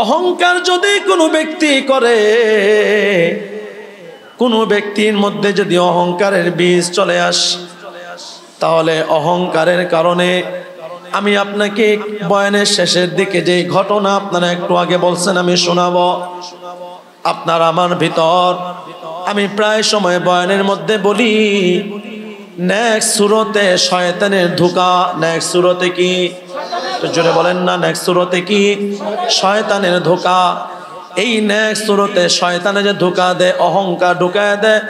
অহংকার যদি কোনো ব্যক্তি করে, কোনো ব্যক্তির মধ্যে যদি অহংকারের বীজ চলে আসে, তাহলে অহংকারের কারণে আমি আপনাকে বয়ানের শেষের দিকে যে ঘটনা আপনারা একটু আগে বলছেন আমি শোনাবো। আপনার আমার ভিতর আমি প্রায় সময় বয়ানের মধ্যে বলি, নেক্সট সূরাতে শয়তানের ধোঁকা। নেক্সট সূরাতে কি? জোরে বলেন না, নেক্সট সূরাতে কি? শয়তানের ধোঁকা। এই নেক্সট সূরাতে শয়তানে যে ধোঁকা দেয়, অহংকার ঢুকায় দেয়,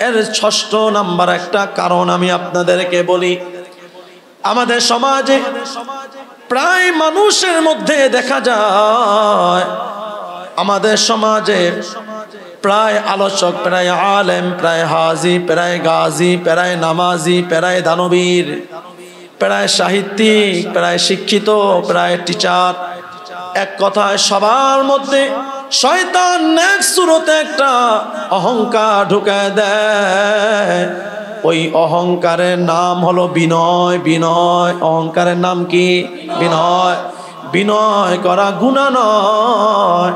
এর ৬ষ্ঠ নাম্বার একটা কারণ আমি আপনাদেরকে বলি। আমাদের সমাজে প্রায় মানুষের মধ্যে দেখা যায়, আমাদের সমাজে প্রায় আলোচক, প্রায় আলেম, প্রায় হাজি, প্রায় গাজী, প্রায় নামাজি, প্রায় দানবীর, প্রায় সাহিত্যিক, প্রায় শিক্ষিত, প্রায় টিচার, এক কথায় সবার মধ্যে শয়তান নেক্সট সূরাতে একটা অহংকার ঢুকায় দেয়। ওই অহংকারের নাম হলো বিনয়। বিনয়, অহংকারের নাম কি? বিনয়। বিনয় করা গুনাহ নয়,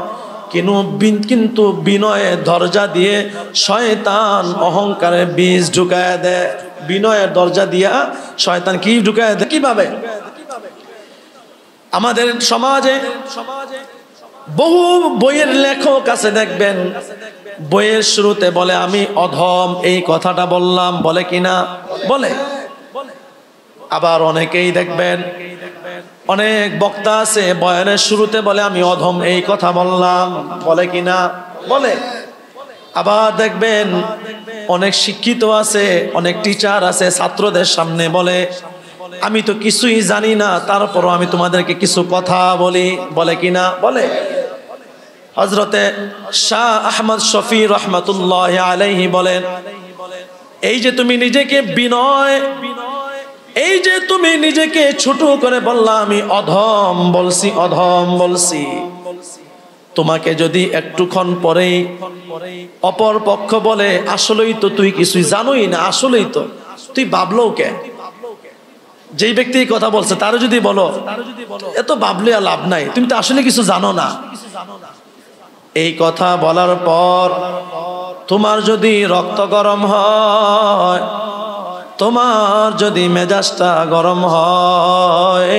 কিন্তু বিনয়ের দরজা দিয়ে শয়তান অহংকারের বীজ ঢুকায় দেয়। বিনয়ের দরজা দিয়া শয়তান কি ঢুকায় দেয়? কিভাবে? আমাদের সমাজে বহু বইয়ের লেখক আছে, দেখবেন বইয়ের শুরুতে বলে আমি অধম, এই কথাটা বললাম, বলে কিনা? বলে। আবার অনেকেই দেখবেন, অনেক বক্তা আছে বয়ানের শুরুতে বলে আমি অধম, এই কথা বললাম, বলে কিনা? বলে। আবার দেখবেন অনেক শিক্ষিত আছে, অনেক টিচার আছে, ছাত্রদের সামনে বলে আমি তো কিছুই জানি না, তারপরও আমি তোমাদেরকে কিছু কথা বলি, বলে কিনা? বলে। হযরতে শাহ আহমদ শফি রহমাতুল্লাহ আলাইহি বলেন, এই যে তুমি নিজেকে বিনয়, এই যে তুমি নিজেকে ছোট করে বললা আমি অধম বলছি, অধম বলছি, তোমাকে যদি একটুক্ষণ পরেই অপর পক্ষ বলে আসলেই তো তুই কিছুই জানোই না, আসলেই তো তুই ভাবলো কে? যেই ব্যক্তি কথা বলছে তারও যদি বলো এত ভাবলে আর লাভ নাই, তুমি তো আসলে কিছু জানো না। এই কথা বলার পর তোমার যদি রক্ত গরম হয়, তোমার যদি মেজাজটা গরম হয়,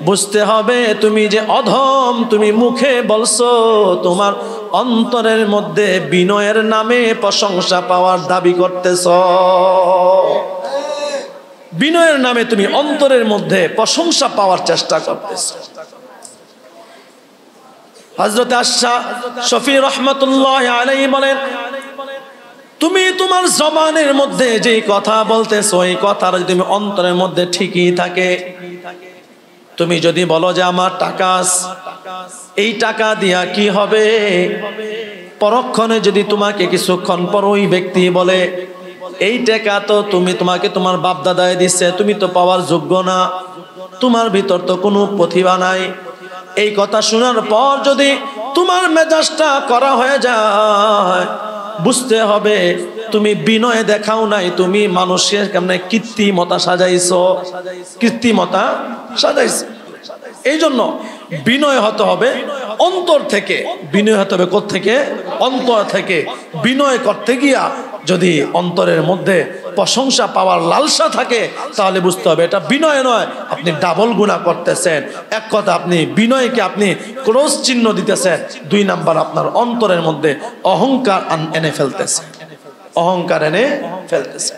বুঝতে হবে তুমি যে অধম, তুমি মুখে বলছো, তোমার অন্তরের মধ্যে বিনয়ের নামে প্রশংসা পাওয়ার দাবি করতেছ। বিনয়ের নামে তুমি অন্তরের মধ্যে প্রশংসা পাওয়ার চেষ্টা করতেছ। হযরত শাহ শফি রহমাতুল্লাহ আলাইহি বলেন, তুমি তোমার জবানের মধ্যে যে কথা বলতেছো, এই কথার যদি তুমি অন্তরের মধ্যে ঠিকই থাকে, তুমি যদি বলো যে আমার টাকা, এই টাকা দিয়া কি হবে, পরক্ষণে যদি তোমাকে কিছুক্ষণ পর ওই ব্যক্তি বলে এই টাকা তো তোমাকে তোমার বাপ দাদায় দিচ্ছে, তুমি তো পাওয়ার যোগ্য না, তোমার ভিতর তো কোনো প্রতিভা নাই, এই কথা শোনার পর যদি তোমার মেজাজটা করা হয়ে যায়, বুঝতে হবে তুমি বিনয় দেখাও নাই, তুমি মানুষের কেমনে কৃত্রিমতা সাজাইছো, কৃত্রিমতা সাজাইছো। এই জন্য বিনয় হতে হবে অন্তর থেকে। বিনয় হতে হবে কোত্থেকে? অন্তর থেকে। বিনয় করতে গিয়া যদি অন্তরের মধ্যে প্রশংসা পাওয়ার লালসা থাকে, তাহলে বুঝতে হবে এটা বিনয় নয়, আপনি ডাবল গুনাহ করতেছেন। এক কথা, আপনি বিনয়কে আপনি ক্রস চিহ্ন দিতেছেন, 2 নাম্বার আপনার অন্তরের মধ্যে অহংকার এনে ফেলতেছে, অহংকার এনে ফেলতেছে।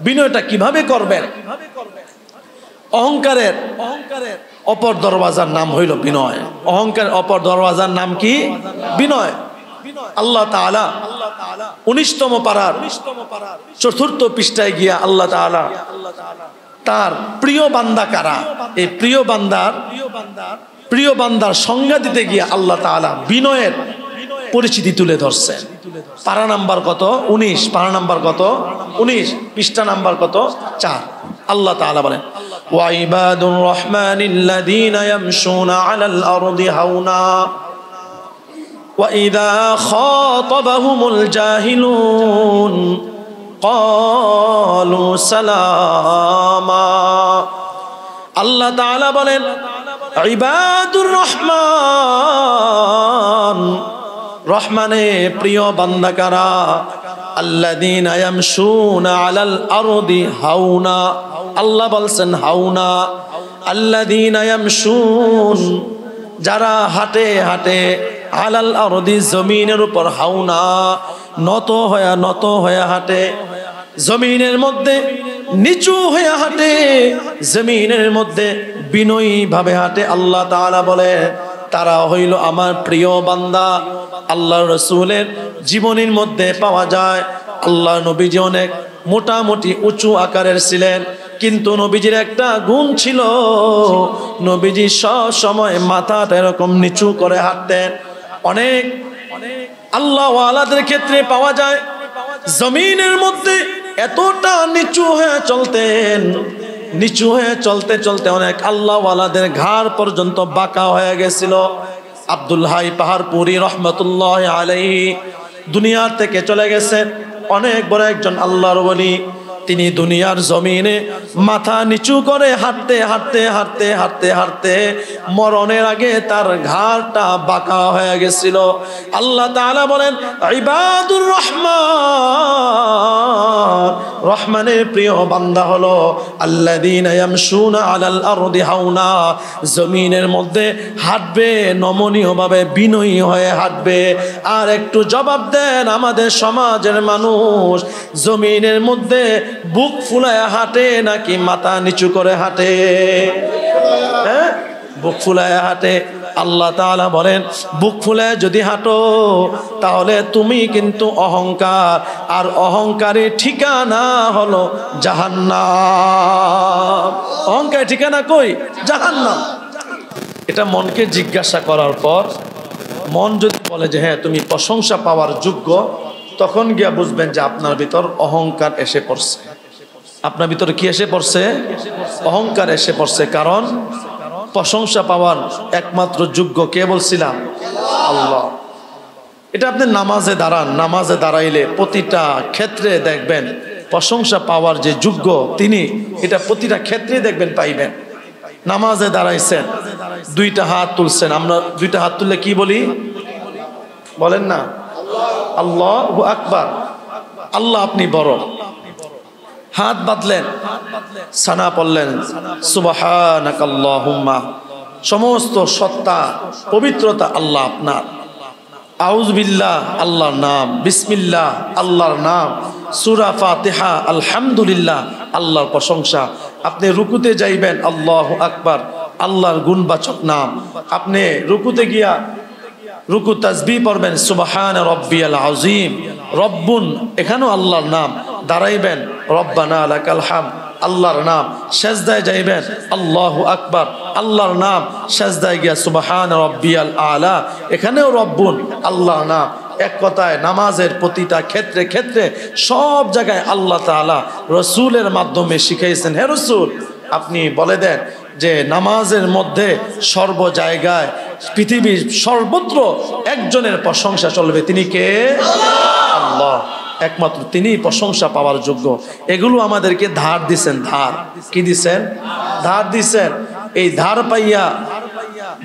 বিনয়টা কিভাবে করবেন? অহংকারের অপর দরওয়াজার নাম হইল বিনয়। অহংকার অপর দরওয়াজার নাম কি? বিনয়। আল্লাহ তাআলা 19তম পারার 4র্থ পৃষ্ঠায় গিয়া আল্লাহ তাআলা তার প্রিয় বান্দা কারা, এই প্রিয় বান্দার সংজ্ঞা দিতে গিয়া আল্লাহ তাআলা বিনয়ের পরিচিতি তুলে ধরছেন। পারা নাম্বার কত? 19। পারা নাম্বার কত? 19। পৃষ্ঠা নাম্বার কত? 4। আল্লাহ তাআলা বলেন, ওয়া ইবাদুর রহমানিল্লাযীনা ইয়ামশুনা আলাল আরদি হাওনা ওয়া ইযা খাতাবাহুমুল জাহিলুন ক্বালু সালামা। আল্লাহ তাআলা বলেন, ইবাদুর রহমান রহমানে প্রিয় বান্দা কারা? আল্লাযীনা ইয়ামশুনা আলাল আরদি হাওনা, আল্লাহ বলছেন হাওনা। আল্লাযীনা ইয়ামশুন, যারা হাঁটে হাঁটে, আলাল আরদি জমিনের উপর, হাওনা নত হয়ে হাঁটে, জমিনের মধ্যে নিচু হয়ে হাঁটে, জমিনের মধ্যে বিনয়ী ভাবে হাঁটে। আল্লাহ তাআলা বলে তারা হইল আমার প্রিয় বান্দা। আল্লাহর রাসূলের জীবনীর মধ্যে পাওয়া যায় আল্লাহ নবীজি অনেক মোটামুটি উঁচু আকারের ছিলেন, কিন্তু নবীজির একটা গুণ ছিল, নবীজি সব সময় মাথাটা এরকম নিচু করে হাঁটতেন। অনেক আল্লাহ ওয়ালাদের ক্ষেত্রে পাওয়া যায় জমিনের মধ্যে এতটা নিচু হয়ে চলতেন, নিচু হয়ে চলতে চলতে অনেক আল্লাহ ওয়ালাদের ঘাড় পর্যন্ত বাঁকা হয়ে গেছিল। আব্দুল হাই পাহাড়পুরি রহমতুল্লাহ আলাইহি দুনিয়ার থেকে চলে গেছেন, অনেক বড় একজন আল্লাহর ওলি। তিনি দুনিয়ার জমিনে মাথা নিচু করে হাঁটতে হাঁটতে হাঁটতে হাঁটতে হাঁটতে মরণের আগে তার ঘাড়টা বাঁকা হয়ে গেছিল। আল্লাহ তাআলা বলেন ইবাদুর রহমান, রহমানের প্রিয় বান্দা হলো আল্লাযীনা ইয়ামশুনা আলাল আরদি হাওনা, জমিনের মধ্যে হাঁটবে নমনীয়ভাবে, বিনয়ী হয়ে হাঁটবে। আর একটু জবাব দেন আমাদের সমাজের মানুষ জমিনের মধ্যে বুক ফুলায় হাঁটে নাকি মাথা নিচু করে হাঁটে? হ্যাঁ, বুক ফুলায় হাঁটে। আল্লাহ তাআলা বলেন বুক ফুলায় যদি হাঁটো তাহলে তুমি কিন্তু অহংকার, আর অহংকারের ঠিকানা হলো জাহান্নাম। অহংকারের ঠিকানা কই? জাহান্নাম। এটা মনকে জিজ্ঞাসা করার পর মন যদি বলে যে হ্যাঁ তুমি প্রশংসা পাওয়ার যোগ্য, তখন গিয়া বুঝবেন যে আপনার ভিতর অহংকার এসে পড়ছে। আপনার ভিতরে কি এসে পড়ছে? অহংকার এসে পড়ছে। কারণ প্রশংসা পাওয়ার একমাত্র যোগ্য কে বলছিলাম? আল্লাহ। এটা আপনি নামাজে দাঁড়ান, নামাজে দাঁড়াইলে প্রতিটা ক্ষেত্রে দেখবেন প্রশংসা পাওয়ার যে যোগ্য তিনি, এটা প্রতিটা ক্ষেত্রে দেখবেন পাইবেন। নামাজে দাঁড়াইছেন, দুইটা হাত তুলছেন, আমরা দুইটা হাত তুললে কি বলি? বলেন না আল্লাহু আকবার, আল্লাহ আপনি বড়। হাত বাঁধলেন, সানা পড়লেন সুবহানাকাল্লাহুম্মা, সমস্ত সত্তা পবিত্রতা আল্লাহ আপনার। আউযুবিল্লাহ আল্লাহর নাম, বিসমিল্লাহ আল্লাহর নাম, সূরা ফাতিহা আলহামদুলিল্লাহ আল্লাহর প্রশংসা। আপনি রুকুতে যাইবেন আল্লাহু আকবার, আল্লাহর গুণবাচক নাম। আপনি রুকুতে গিয়া রুকু তাসবিহ পড়বেন সুবহান রাব্বিয়াল আযীম, রব্বুন এখানেও আল্লাহর নাম। দাঁড়াইবেন রব্বানা লাকাল হামদ, আল্লাহর নাম। সেজদায় যাইবেন আল্লাহু আকবার, আল্লাহর নাম। সেজদায় গিয়া সুবহান রাব্বিয়াল আলা, এখানেও রব্বুন আল্লাহর নাম। এক কথায় নামাজের প্রতিটা ক্ষেত্রে ক্ষেত্রে সব জায়গায় আল্লাহ তাআলা রসুলের মাধ্যমে শিখাইছেন। হে রসুল, আপনি বলে দেন যে নামাজের মধ্যে সর্ব জায়গায় পৃথিবীর সর্বত্র একজনের প্রশংসা চলবে, তিনি কে? আল্লাহ। একমাত্র তিনি প্রশংসা পাওয়ার যোগ্য। এগুলো আমাদেরকে ধার দিছেন। ধার কি দিছেন? ধার দিছেন। এই ধার পাইয়া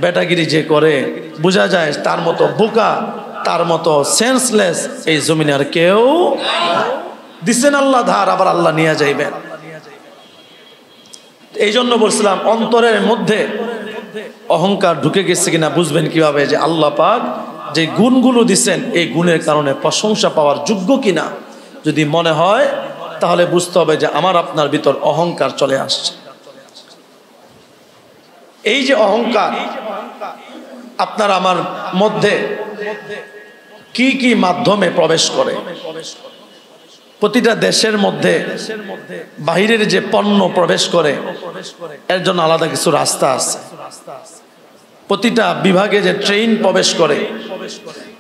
বেটাগিরি যে করে বোঝা যায় তার মতো বোকা, তার মতো সেন্সলেস এই জমিনে আর কেউ। দিছেন আল্লাহ ধার, আবার আল্লাহ নিয়ে যাইবেন। এই জন্য বলছিলাম অন্তরের মধ্যে অহংকার ঢুকে গেছে কিনা বুঝবেন কিভাবে? যে আল্লাহ পাক যে গুণগুলো দিচ্ছেন এই গুণের কারণে প্রশংসা পাওয়ার যোগ্য কিনা যদি মনে হয়, তাহলে বুঝতে হবে যে আমার আপনার ভিতর অহংকার চলে আসছে। এই যে অহংকার আপনার আমার মধ্যে কি কি মাধ্যমে প্রবেশ করে? প্রতিটা দেশের মধ্যে বাহিরের যে পণ্য প্রবেশ করে এর জন্য আলাদা কিছু রাস্তা আছে। প্রতিটা বিভাগে যে ট্রেন প্রবেশ করে,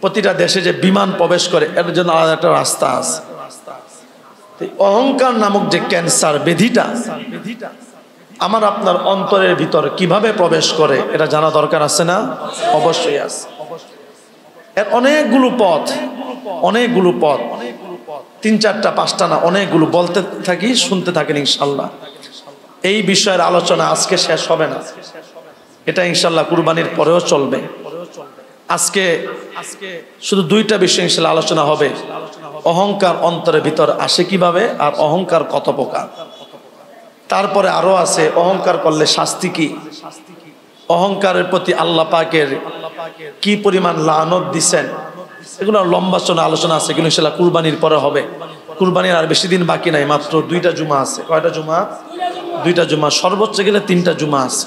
প্রতিটা দেশে যে বিমান প্রবেশ করে এর জন্য আলাদা একটা রাস্তা আছে। অহংকার নামক যে ক্যান্সার ব্যাধিটা আমার আপনার অন্তরের ভিতর কিভাবে প্রবেশ করে এটা জানা দরকার আছে না? অবশ্যই আছে। এর অনেকগুলো পথ, অনেকগুলো পথ, 3, 4টা 5টা না, অনেকগুলো বলতে থাকি, শুনতে থাকেন ইনশাল্লাহ। এই বিষয়ের আলোচনা আজকে শেষ হবে না, এটা ইনশাল্লাহ কুরবানির পরেও চলবে। আজকে শুধু দুইটা বিষয় ইনশাআল্লাহ আলোচনা হবে। অহংকার অন্তরের ভিতর আসে কিভাবে, আর অহংকার কত প্রকার। তারপরে আরো আছে অহংকার করলে শাস্তি কি, অহংকারের প্রতি আল্লাহ পাকের কি পরিমাণ লানত দিছেন, এগুলো লম্বা চোনা আলোচনা আছে। এগুলো ইনশাআল্লাহ কুরবানির পরে হবে। কুরবানির আর বেশি দিন বাকি নাই, মাত্র 2টা জুমা আছে। কয়টা জুমা? 2টা জুমা, সর্বোচ্চ গেলে 3টা জুমা আছে।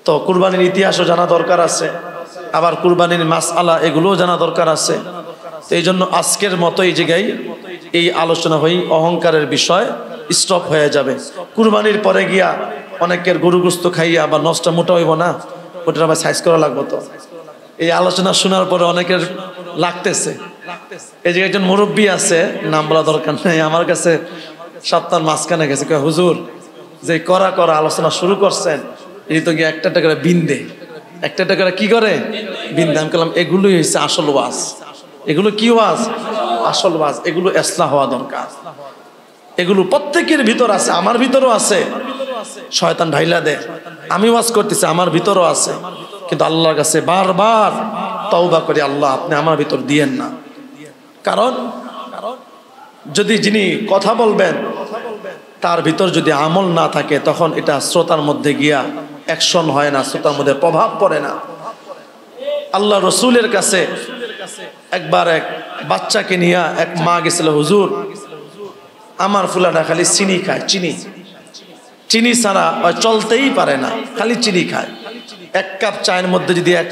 তো কুরবানির ইতিহাসও জানা দরকার আছে, আবার কুরবানির মাসআলা এগুলোও জানা দরকার আছে। তো এই জন্য আজকের মতো এই জায়গায় এই আলোচনা হই অহংকারের বিষয় স্টপ হয়ে যাবে। কুরবানির পরে গিয়া অনেকের গরু গোস্ত খাইয়া বা নষ্ট মোটা হইব না, ওটা আবার সাইজ করা লাগবো। তো এই আলোচনা শোনার পরে অনেকের লাগতেছে, এই যে একজন মুরব্বী আছে, নাম বলা দরকার নেই, আমার কাছে সপ্তাহের মাঝখানে গেছে, হুজুর যে করা আলোচনা শুরু করছেন, এই তো গিয়ে একটা করে বিন্দে, একটা করে কি করে বিন্দে। আমি বললাম এগুলোই হচ্ছে আসল ওয়াজ। এগুলো কি ওয়াজ? আসল ওয়াজ। এগুলো ইসলাহ হওয়া দরকার। এগুলো প্রত্যেকের ভিতর আছে, আমার ভিতরও আছে। শয়তান ঢাইলা দেয়, আমি ওয়াজ করতেছি, আমার ভিতরও আছে। কিন্তু আল্লাহর কাছে বারবার তওবা করি, আল্লাহ আপনি আমার ভিতর দিয়েন না। কারণ যদি যিনি কথা বলবেন তার ভিতর যদি আমল না থাকে, তখন এটা শ্রোতার মধ্যে গিয়া অ্যাকশন হয় না, শ্রোতার মধ্যে প্রভাব পড়ে না। আল্লাহ রসুলের কাছে একবার এক বাচ্চাকে নিয়ে এক মা গেছিল, হুজুর আমার ফুলাটা খালি চিনি খায়, চিনি ছাড়া চলতেই পারে না, খালি চিনি খায়। 1 কাপ চায়ের মধ্যে যদি 1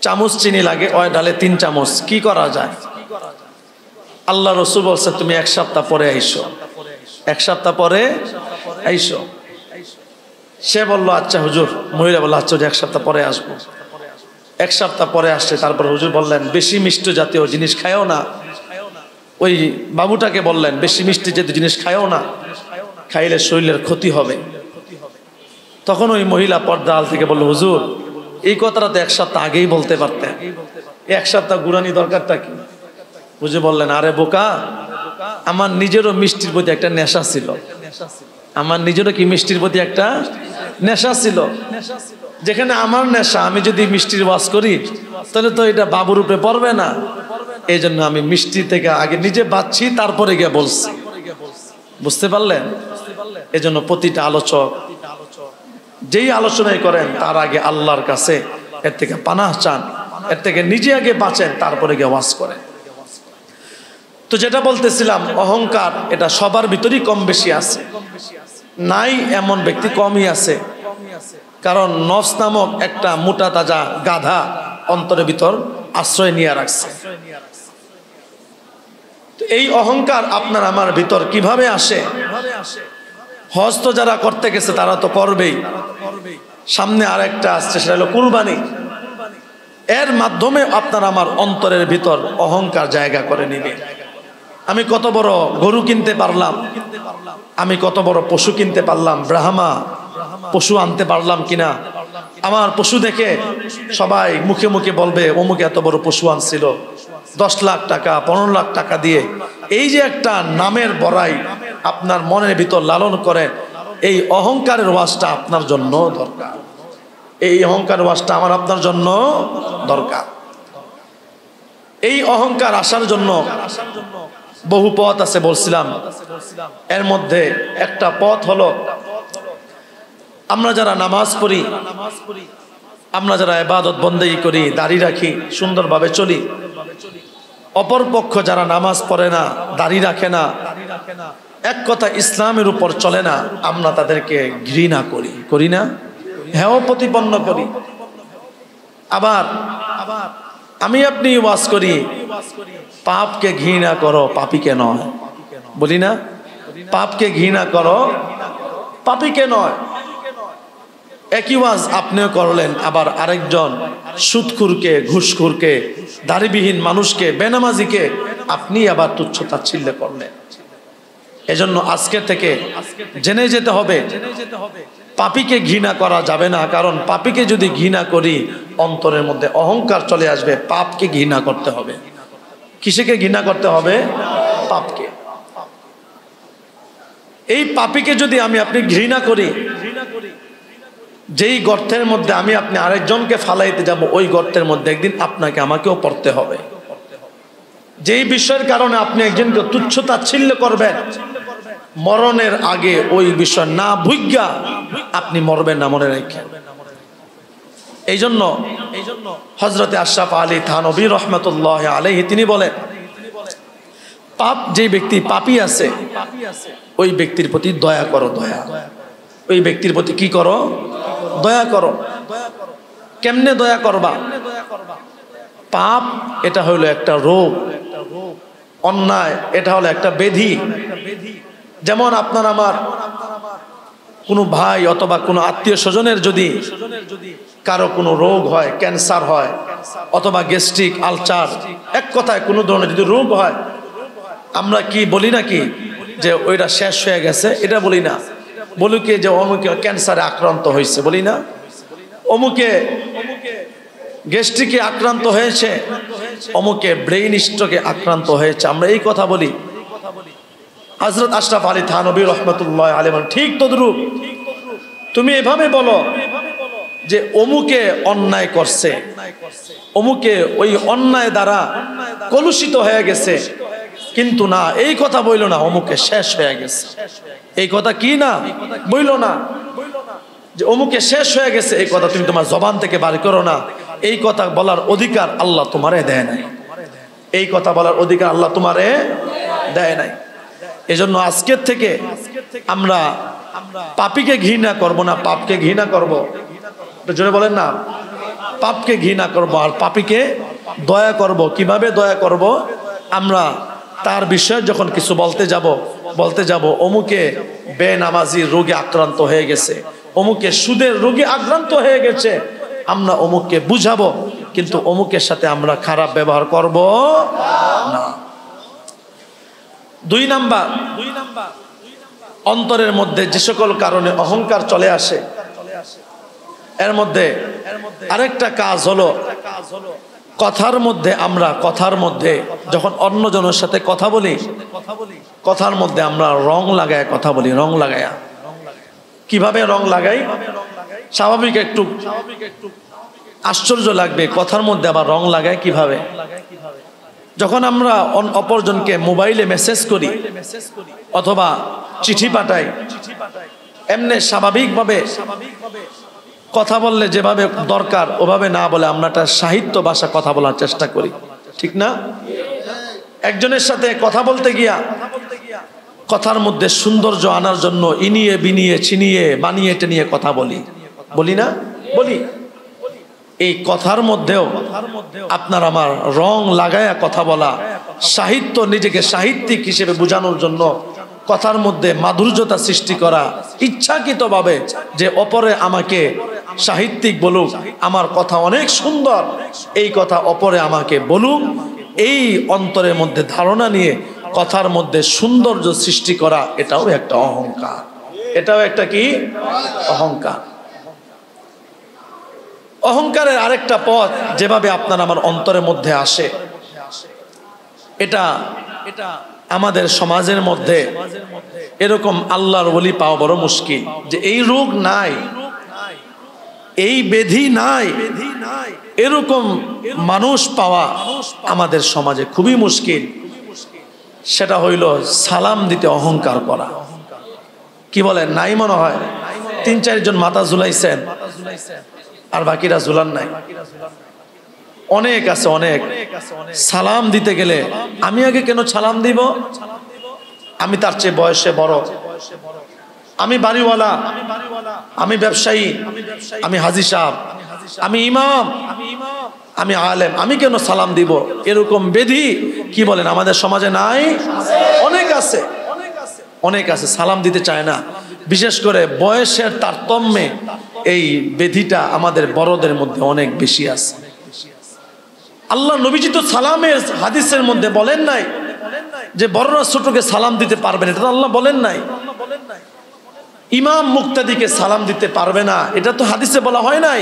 চামচ চিনি লাগে, ওই ডালে 3 চামচ, কি করা যায়? আল্লাহ রসুল বলছে তুমি 1 সপ্তাহ পরে আইসো, 1 সপ্তাহ পরে আইসো। সে বলল আচ্ছা হুজুর, মহিলা বলল আচ্ছা 1 সপ্তাহ পরে আসবো। 1 সপ্তাহ পরে আসছে। তারপর হুজুর বললেন বেশি মিষ্টি জাতীয় জিনিস খায়ও না। ওই বাবুটাকে বললেন বেশি মিষ্টি জাতীয় জিনিস খায়ও না, খাইলে শরীরের ক্ষতি হবে। তখন ওই মহিলা পর্দা আল থেকে বলল হুজুর এই কথাটা তো 1 সপ্তাহ আগেই বলতে পারতেন, 1 সপ্তাহ ঘুরানি দরকারটা কি? বুঝে বললেন আরে বোকা, আমার নিজেরও মিষ্টির প্রতি একটা নেশা ছিল, আমার নিজেরও কি মিষ্টির প্রতি একটা নেশা ছিল। যেখানে আমার নেশা, আমি যদি মিষ্টির ওয়াজ করি তাহলে তো এটা বাবুর উপরে পড়বে না। এই জন্য আমি মিষ্টি থেকে আগে নিজে বাঁচছি, তারপরে গিয়ে বলছি। বুঝতে পারলেন? এই জন্য প্রতিটা আলোচক যেই আলোচনাই করেন তার আগে আল্লাহর কাছে এর থেকে পানাহ চান, এর থেকে নিজে আগে বাঁচেন, তারপরে গিয়ে ওয়াজ করেন। তো যেটা বলতেছিলাম, অহংকার এটা সবার ভিতরই কম বেশি আছে, নাই এমন ব্যক্তি কমই আছে। কারণ নফস নামক একটা মোটা তাজা গাধা অন্তরের ভিতর আশ্রয় নিয়ে রাখছে। এই অহংকার আপনার আমার ভিতর কিভাবে আসে? হজ তো যারা করতে গেছে তারা তো করবেই, সামনে আরেকটা আসছে, সেটা হলো কুরবানি। এর মাধ্যমে আপনার আমার অন্তরের ভিতর অহংকার জায়গা করে নিবে। আমি কত বড় গরু কিনতে পারলাম, আমি কত বড় পশু কিনতে পারলাম, ব্রাহ্মা পশু আনতে পারলাম কিনা, আমার পশু দেখে সবাই মুখে মুখে বলবে অমুকে এত বড় পশু আনছিল 10 লাখ টাকা 15 লাখ টাকা দিয়ে। এই যে একটা নামের বড়াই আপনার মনের ভিতর লালন করে, এই অহংকারের ওয়াজটা আপনার জন্য দরকার। এই অহংকারের ওয়াজটা আমার আপনার জন্য দরকার। এই অহংকার আসার জন্য বহু পথ আছে বলছিলাম। এর মধ্যে একটা পথ হলো আমরা যারা নামাজ পড়ি, আমরা যারা ইবাদত বন্দেগী করি, দাড়ি রাখি, সুন্দরভাবে চলি, অপর পক্ষ যারা নামাজ পড়ে না, দাড়ি রাখে না, এক কথা ইসলামের উপর চলে না, আমরা তাদেরকে ঘৃণা করি, করি না? হেয় প্রতিপন্ন করি। আবার আমি আপনি ওয়াজ করি পাপকে ঘৃণা করো, পাপীকে নয়, বলি না? পাপকে ঘৃণা করো, পাপীকে নয়। একই ওয়াজ আপনিও করলেন, আবার আরেকজন সুদখুরকে, ঘুষখুরকে, দাড়িবিহীন মানুষকে, বেনামাজিকে আপনি আবার তুচ্ছ তাচ্ছিল্য করলেন। এজন্য আজকে থেকে জেনে যেতে হবে, পাপীকে ঘৃণা করা যাবে না। কারণ পাপীকে যদি ঘৃণা করি অন্তরের মধ্যে অহংকার চলে আসবে। পাপকে ঘৃণা করতে হবে। কিসেকে ঘৃণা করতে হবে? পাপকে। এই পাপীকে যদি আমি আপনি ঘৃণা করি, যেই গর্তের মধ্যে আমি আপনি আরেকজনকে ফালাইতে যাব, ওই গর্তের মধ্যে একদিন আপনাকে আমাকেও পড়তে হবে। যেই বিষয়ের কারণে আপনি একজনকে তুচ্ছ তাচ্ছিল্য করবেন, মরণের আগে ওই বিষয় না ভুইগা আপনি মরবেন না, মনে রাখেন। এই জন্য হযরতে আশরাফ আলী থানভী রহমাতুল্লাহ আলাইহি তিনি বলেন, পাপ যে ব্যক্তি পাপী আছে ওই ব্যক্তির প্রতি দয়া করো, দয়া। ওই ব্যক্তির প্রতি কি করো? দয়া করো। কেমনে দয়া করবা? পাপ এটা হলো একটা রোগ, অন্যায় এটা হলো একটা ব্যাধি। যেমন আপনার আমার কোনো ভাই অথবা কোনো আত্মীয় স্বজনের যদি কারো কোনো রোগ হয়, ক্যান্সার হয় অথবা গ্যাস্ট্রিক আলসার, এক কথায় কোনো ধরনের যদি রোগ হয়, আমরা কি বলি নাকি যে ওইটা শেষ হয়ে গেছে? এটা বলি না। বলি কি যে অমুকে ক্যান্সারে আক্রান্ত হয়েছে, বলি না? অমুকে গ্যাস্ট্রিকে আক্রান্ত হয়েছে, অমুকে ব্রেইন স্ট্রোকে আক্রান্ত হয়েছে, আমরা এই কথা বলি। হযরত আশরাফ আলী থানভী রহমাতুল্লাহ আলাইহি ঠিক তদ্রূপ তুমি এভাবে বলো যে অমুকে অন্যায় করছে, অমুকে ওই অন্যায় দ্বারা কলুষিত হয়ে গেছে, কিন্তু না এই কথা বইল না অমুকে শেষ হয়ে গেছে। এই কথা কি না বইল না যে অমুকে শেষ হয়ে গেছে, এই কথা তুমি তোমার জবান থেকে বার করো না। এই কথা বলার অধিকার আল্লাহ তোমারে দেয় নাই, এই কথা বলার অধিকার আল্লাহ তোমারে দেয় নাই। এজন্য আজকের থেকে আমরা পাপীকে ঘৃণা করব না, পাপকে ঘৃণা করব। জোরে বলেন না, পাপকে ঘৃণা করব আর পাপীকে দয়া করব। কিভাবে দয়া করব? আমরা তার বিষয়ে যখন কিছু বলতে যাব অমুকে বেনামাজি রোগে আক্রান্ত হয়ে গেছে, অমুকে সুদের রোগে আক্রান্ত হয়ে গেছে, আমরা অমুককে বুঝাবো, কিন্তু অমুকের সাথে আমরা খারাপ ব্যবহার করব না। দুই নাম্বার, অন্তরের মধ্যে যে সকল কারণে অহংকার চলে আসে, এর মধ্যে আরেকটা কাজ হলো কথার মধ্যে, আমরা কথার মধ্যে যখন অন্যজনের সাথে কথা বলি, কথার মধ্যে আমরা রং লাগায় কথা বলি। রং লাগায়া, কিভাবে রং লাগাই? স্বাভাবিক একটু আশ্চর্য লাগবে, কথার মধ্যে আবার রং লাগায় কিভাবে? যখন আমরা অপরজনকে মোবাইলে মেসেজ করি অথবা চিঠি পাঠাই, এমনি স্বাভাবিকভাবে কথা বললে যেভাবে দরকার ওভাবে না বলে আমরা একটা সাহিত্য ভাষা কথা বলার চেষ্টা করি, ঠিক না? একজনের সাথে কথা বলতে গিয়া কথার মধ্যে সৌন্দর্য আনার জন্য ইনিয়ে বিনিয়ে চিনিয়ে বানিয়ে টেনিয়ে কথা বলি না? বলি। এই কথার মধ্যেও আপনার আমার রং লাগায়া কথা বলা, সাহিত্য, নিজেকে সাহিত্যিক হিসেবে বোঝানোর জন্য কথার মধ্যে মাধুর্যতা সৃষ্টি করা, ইচ্ছাকৃতভাবে যে অপরে আমাকে সাহিত্যিক বলুক, আমার কথা অনেক সুন্দর, এই কথা অপরে আমাকে বলুক, এই অন্তরের মধ্যে ধারণা নিয়ে কথার মধ্যে সৌন্দর্য সৃষ্টি করা, এটাও একটা অহংকার। এটাও একটা কি? অহংকার। অহংকারের আরেকটা পথ যেভাবে আপনার আমার অন্তরের মধ্যে আসে, এটা আমাদের সমাজের মধ্যে এরকম আল্লাহর ওলি পাওয়া বড় মুশকিল, যে এই রোগ নাই, এই ব্যাধি নাই, এরকম মানুষ পাওয়া আমাদের সমাজে খুবই মুশকিল। সেটা হইল সালাম দিতে অহংকার করা। কি বলেন? নাই মনে হয় ৩-৪ জন মাথা ঝুলাইছেন আর বাকিরা ঝুলান নাই। অনেক আছে, অনেক। সালাম দিতে গেলে আমি আগে কেন সালাম দিব? আমি তার চেয়ে বয়সে বড়, আমি বাড়িওয়ালা, আমি ব্যবসায়ী, আমি হাজী সাহেব, আমি ইমাম, আমি আলেম, আমি কেন সালাম দিব? এরকম বেধি কি বলেন আমাদের সমাজে নাই? অনেক আছে, অনেক আছে। সালাম দিতে চায় না, বিশেষ করে বয়সের তারতম্যে এই বেধিটা আমাদের বড়দের মধ্যে অনেক বেশি আছে। আল্লাহ নবীজি তো সালামের হাদিসের মধ্যে বলেন নাই যে বড়রা ছোটকে সালাম দিতে পারবেন, এটা তো আল্লাহ বলেন নাই। ইমাম মুক্তাদিকে সালাম দিতে পারবে না, এটা তো হাদিসে বলা হয় নাই।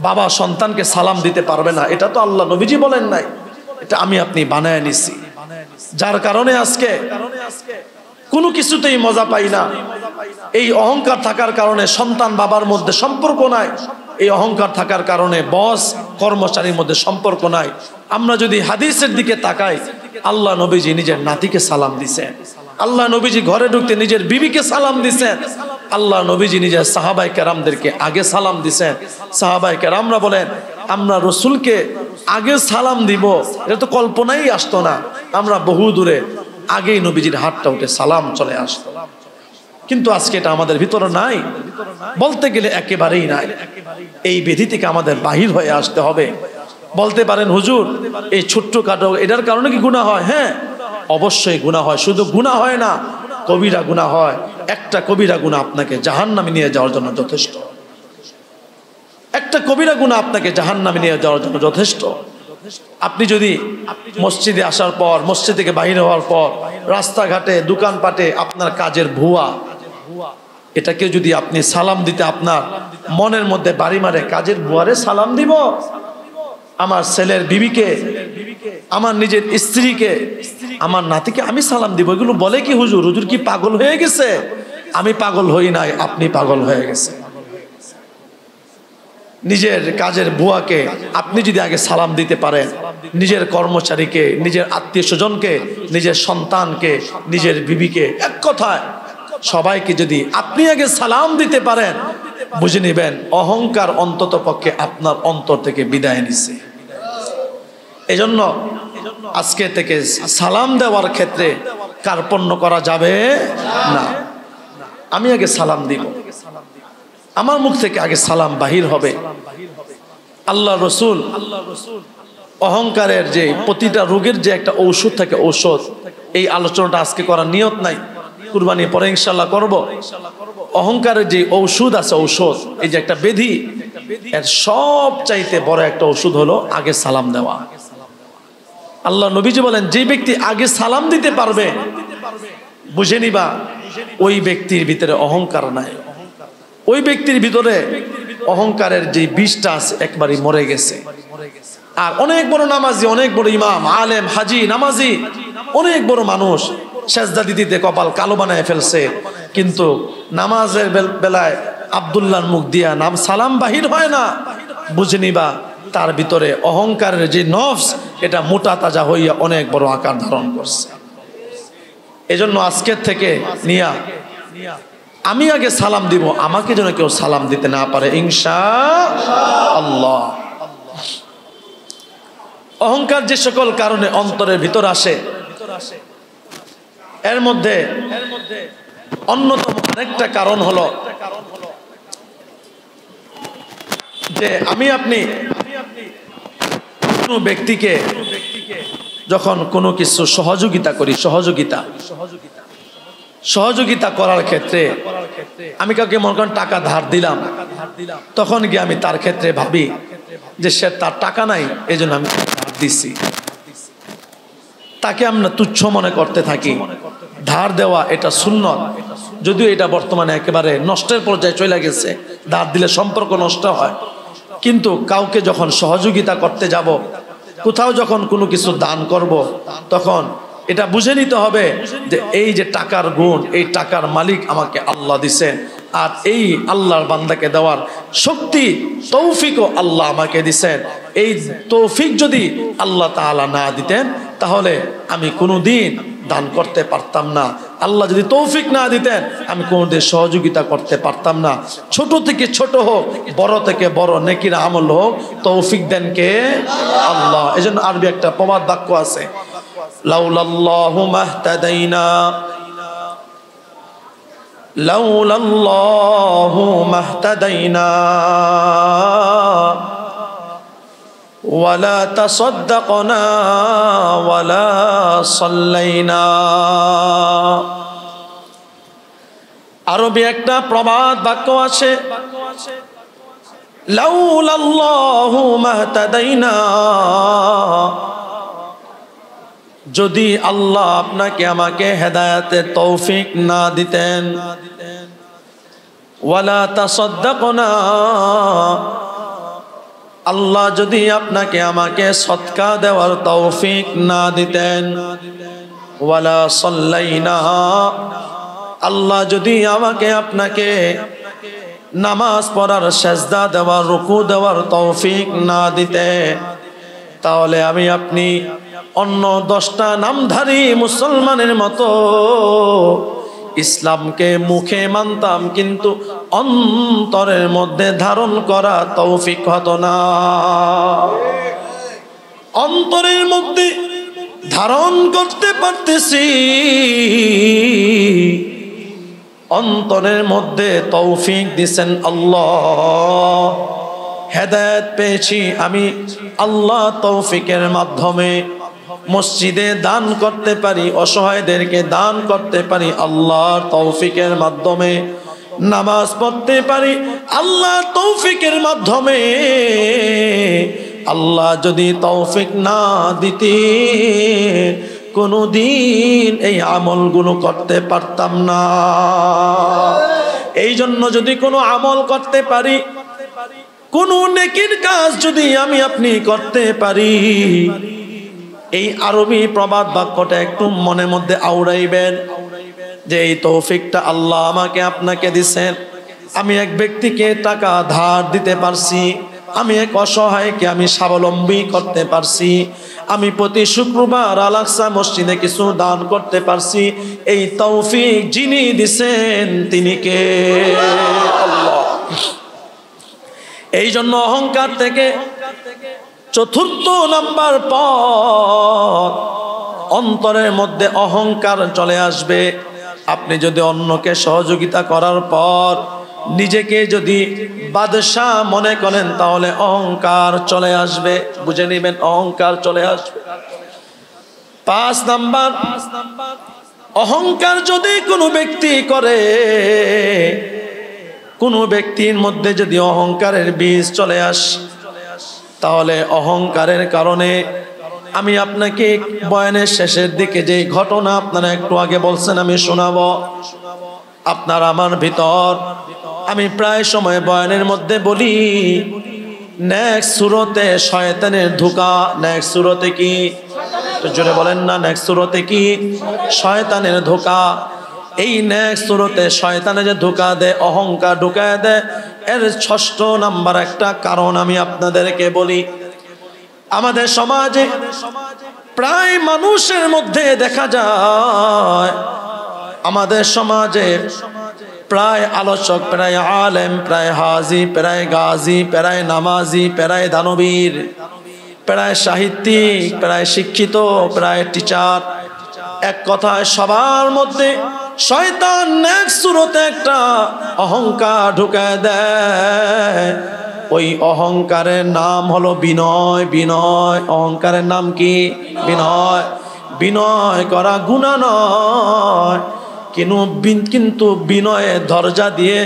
বাবা সন্তানকে সালাম দিতে পারবে না, এটা তো আল্লাহ নবীজি বলেন নাই। এটা আমি আপনি বানায় নিছি, যার কারণে আজকে কোনো কিছুতেই মজা পাই না। এই অহংকার থাকার কারণে সন্তান বাবার মধ্যে সম্পর্ক নাই। এই অহংকার থাকার কারণে বস কর্মচারীর মধ্যে সম্পর্ক নাই। আমরা যদি হাদিসের দিকে তাকাই, আল্লাহ নবীজি নিজের নাতিকে সালাম দিছেন, আল্লাহ নবীজি ঘরে ঢুকতে নিজের বিবিকে সালাম দিছেন, আল্লাহ নবীজি নিজের সাহাবায়ে কেরামদেরকে আগে সালাম দিছেন। সাহাবায়ে কেরামরা বলেন, আমরা রসুলকে আগে সালাম দিব, এটা তো কল্পনাই আসতো না। আমরা বহু দূরে আগেই নবীজির হাতটা উঠে সালাম চলে আসতো। কিন্তু আজকে এটা আমাদের ভিতরে নাই, বলতে গেলে একেবারেই নাই। এই বিধি থেকে আমাদের বাহির হয়ে আসতে হবে। বলতে পারেন হুজুর এই ছোট্ট কাটো এটার কারণে কি গুনাহ হয়? হ্যাঁ, অবশ্যই গুনাহ হয়। শুধু গুনাহ হয় না, কবিরা গুনাহ হয়। একটা কবিরা গুনাহ আপনাকে জাহান্নামে নিয়ে যাওয়ার জন্য যথেষ্ট। একটা কবিরা গুনাহ আপনাকে জাহান্নামে নিয়ে যাওয়ার জন্য যথেষ্ট। আপনি যদি মসজিদে আসার পর, মসজিদ থেকে বাহির হওয়ার পর রাস্তাঘাটে দোকানপাটে আপনার কাজের ভুয়া, এটাকে যদি আপনি সালাম দিতে আপনার মনের মধ্যে বাড়ি মারে, কাজের ভুয়ারে সালাম দিব, আমার ছেলের বিবিকে, আমার নিজের স্ত্রীকে, আমার নাতিকে আমি সালাম দিব, এগুলো বলে কি হুজুর? হুজুর কি পাগল হয়ে গেছে? আমি পাগল হই নাই, আপনি পাগল হয়ে গেছে। নিজের কাজের বুয়াকে আপনি যদি আগে সালাম দিতে পারেন, নিজের কর্মচারীকে, নিজের আত্মীয় স্বজনকে, নিজের সন্তানকে, নিজের বিবিকে, এক কথায় সবাইকে যদি আপনি আগে সালাম দিতে পারেন, বুঝে নেবেন অহংকার অন্তত পক্ষে আপনার অন্তর থেকে বিদায় নিছে। এজন্য আজকে থেকে সালাম দেওয়ার ক্ষেত্রে কার্পণ্য করা যাবে না। আমি আগে সালাম দিব, আমার মুখ থেকে আগে সালাম বাহির হবে। আল্লাহ রসুল অহংকারের যে প্রতিটা রোগের যে একটা ঔষধ থাকে, ঔষধ, এই আলোচনাটা আজকে করার নিয়ত নাই, কুরবানি পরে ইনশাল্লাহ করব। অহংকারের যে ঔষধ আছে, ঔষধ, এই যে একটা ব্যাধি, এর সব চাইতে বড় একটা ওষুধ হলো আগে সালাম দেওয়া। আল্লাহ নবীজি বলেন, যে ব্যক্তি আগে সালাম দিতে পারবে, বুঝে নিবা ওই ব্যক্তির ভিতরে অহংকার নাই, ওই ব্যক্তির ভিতরে অহংকারের যে বিষটা আছে একবারই মরে গেছে। আর অনেক বড় নামাজি, অনেক বড় ইমাম, আলেম, হাজি, নামাজি, অনেক বড় মানুষ সেজদা দিতে কপাল কালো বানায় ফেলছে, কিন্তু নামাজের বেলায় আব্দুল্লাহর মুখ দিয়া নাম সালাম বাহির হয় না, বুঝে নিবা তার ভিতরে অহংকারের যে নফস, এটা মোটা তাজা হইয়া অনেক বড় আকার ধারণ করছে। এজন্য আজকের থেকে নিয়া আমি আগে সালাম দিব, আমাকে যেন কেউ সালাম দিতে না পারে ইনশাআল্লাহ। অহংকার যে সকল কারণে অন্তরের ভিতর আসে, এর মধ্যে অন্যতম আরেকটা কারণ হলো যে আমি আপনি কোনো ব্যক্তিকে যখন কোনো কিছু সহযোগিতা করি, সহযোগিতা করার ক্ষেত্রে আমি কাউকে মনে করেন টাকা ধার দিলাম, তখন গিয়ে আমি তার ক্ষেত্রে ভাবি যে সে তার টাকা নাই, এই জন্য আমি ধার দিচ্ছি। তাকে আমরা তুচ্ছ মনে করতে থাকি। ধার দেওয়া এটা সুন্নত, যদিও এটা বর্তমানে একেবারে নষ্টের পর্যায়ে চলে গেছে। ধার দিলে সম্পর্ক নষ্ট হয়, কিন্তু কাউকে যখন সহযোগিতা করতে যাব, কোথাও যখন কোনো কিছু দান করব, তখন এটা বুঝে নিতে হবে যে এই যে টাকার গুণ, এই টাকার মালিক আমাকে আল্লাহ দিছেন, আর এই আল্লাহর বান্দাকে দেওয়ার শক্তি, তৌফিকও আল্লাহ আমাকে দিছেন। এই তৌফিক যদি আল্লাহ তাআলা না দিতেন, তাহলে আমি কোনোদিন দান করতে পারতাম না। আল্লাহ যদি তৌফিক না দিতেন, আমি কোনোদিন সহযোগিতা করতে পারতাম না। ছোট থেকে ছোট হোক, বড় থেকে বড় নেকির আমল হোক, তৌফিক দেন কে? আল্লাহ। এজন্য আরবি একটা প্রবাদ বাক্য আছে, লাউলাল্লাহু মাহতাদাইনা, লাউলাল্লাহু মাহতাদাইনা ওয়ালা তাসাদ্দাকনা ওয়ালা সাল্লাইনা। আরবি একটা প্রবাদ বাক্য আছে, লাউলাল্লাহু মাহতাদাইনা, যদি আল্লাহ আপনাকে আমাকে হেদায়েতের তৌফিক না দিতেন, ওয়ালা তাসাদ্দাকনা, আল্লাহ যদি আপনাকে আমাকে সদকা দেওয়ার তৌফিক না দিতেন, ওয়ালা সাল্লাইনা, আল্লাহ যদি আমাকে আপনাকে নামাজ পড়ার, সেজদা দেওয়ার, রুকু দেওয়ার তৌফিক না দিতে, তাহলে আমি আপনি অন্য 10টা নামধারী মুসলমানের মতো ইসলামকে মুখে মানতাম, কিন্তু অন্তরের মধ্যে ধারণ করা তৌফিক হতো না। অন্তরের মধ্যে ধারণ করতে পারতেছি, অন্তরের মধ্যে তৌফিক দিছেন আল্লাহ, হেদায়েত পেয়েছি আমি আল্লাহ তৌফিকের মাধ্যমে। মসজিদে দান করতে পারি, অসহায়দেরকে দান করতে পারি আল্লাহর তৌফিকের মাধ্যমে। নামাজ পড়তে পারি আল্লাহর তৌফিকের মাধ্যমে। আল্লাহ যদি তৌফিক না দিতে, কোনদিন এই আমলগুলো করতে পারতাম না। এই জন্য যদি কোনো আমল করতে পারি, কোন নেকির কাজ যদি আমি আপনি করতে পারি, এই আরবি প্রবাদ বাক্যটা একটু মনের মধ্যে আওড়াইবেন যে এই তৌফিকটা আল্লাহ আমাকে আপনাকে দিছেন। আমি এক ব্যক্তিকে টাকা ধার দিতে পারছি, আমি এক অসহায়কে আমি স্বাবলম্বী করতে পারছি, আমি প্রতি শুক্রবার আল-আকসা মসজিদে কিছু দান করতে পারছি। এই তৌফিক যিনি দিছেন তিনি কে? আল্লাহ। এই জন্য অহংকার থেকে 4র্থ নাম্বার পথ, অন্তরের মধ্যে অহংকার চলে আসবে। আপনি যদি অন্যকে সহযোগিতা করার পর নিজেকে যদি বাদশাহ মনে করেন, তাহলে অহংকার চলে আসবে। বুঝে নেবেন, অহংকার চলে আসবে। 5 নাম্বার, অহংকার যদি কোনো ব্যক্তি করে, কোনো ব্যক্তির মধ্যে যদি অহংকারের বীজ চলে আসে, তাহলে অহংকারের কারণে আমি আপনাকে বয়ানের শেষের দিকে যে ঘটনা আপনারা একটু আগে বলছেন আমি শোনাবো। আপনার আমার ভিতর আমি প্রায় সময় বয়ানের মধ্যে বলি, নেক্সট সূরাতে শয়তানের ধোঁকা। নেক্সট সূরাতে কি? জোরে বলেন না, নেক্সট সূরাতে কি? শয়তানের ধোঁকা। এই নেক্সট সূরাতে শয়তানে যে ধোঁকা দেয়, অহংকার ঢুকায় দেয়, এর 6ষ্ঠ নাম্বার একটা কারণ আমি আপনাদেরকে বলি। আমাদের সমাজে প্রায় মানুষের মধ্যে দেখা যায়, আমাদের সমাজে প্রায় আলোচক, প্রায় আলেম, প্রায় হাজি, প্রায় গাজী, প্রায় নামাজি, প্রায় দানবীর, প্রায় সাহিত্যিক, প্রায় শিক্ষিত, প্রায় টিচার, এক কথায় সবার মধ্যে শয়তান নেক্সট সূরাতে একটা অহংকার ঢুকায় দেয়। ওই অহংকারের নাম হলো বিনয়। বিনয়, অহংকারের নাম কি? বিনয়। বিনয় করা গুনাহ নয়, কিন্তু বিনয়ের দরজা দিয়ে